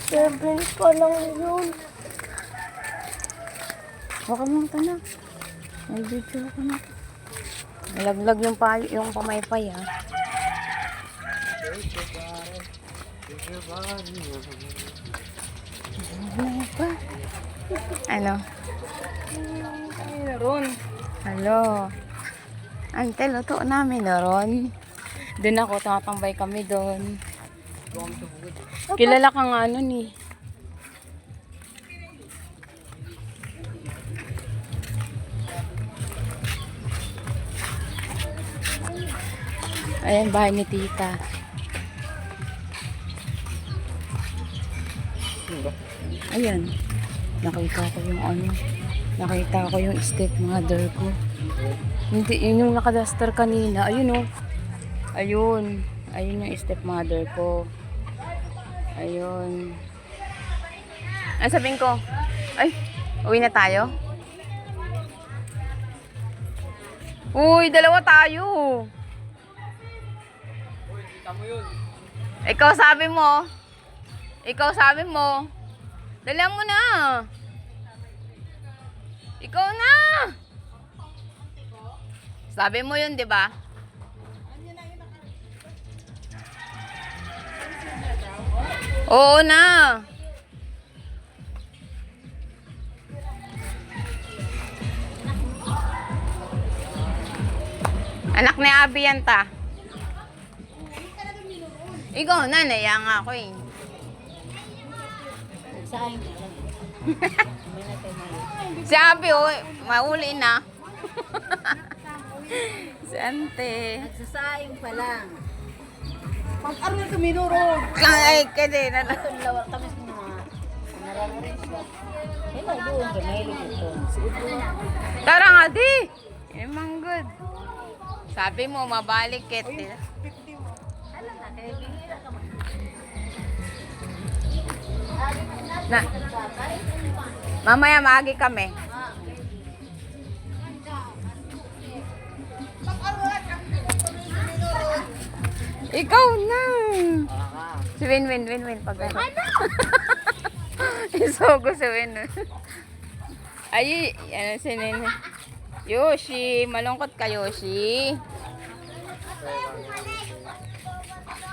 7 pa lang yun. Baka mo ito na. May video ko na. Nalaglag yung pamaypay ha. Ano? Meron. Halo. Ante, luto namin naron. Doon ako, tumatambay kami doon. Kilala kang ano ni. Ayan, bahay ni tita. Ayan. Nakita ko yung ano. Nakita ko yung stepmother ko. Hindi, yun yung nakaduster kanina. Ayun oh. Ayun. Ayun yung stepmother ko. Ayun. Ano sabihin ko? Ay, uwi na tayo? Uy, dalawa tayo. Ikaw sabi mo. Ikaw sabi mo. Dala mo na. Ikaw na. Sabi mo yun, di ba? Oo na. Anak ni Abby yan ta. Ikaw na, naya nga ako eh. Si Abby, oh, mauli na. Si Ante. Nagsasaing pa lang. Pag-aral kami nurog. Ay, kaya na. Itong lawak kami sa mga nararin siya. Hello, doon. Gamahilig ito. Tara nga, di. Emang good. Sabi mo, mabalik it. Na. Mamaya maagi kami. Ikaw na. Si Win. Pag ano? Isogo si Win. Ay, ano si Nene? Yoshi, malungkot ka Yoshi.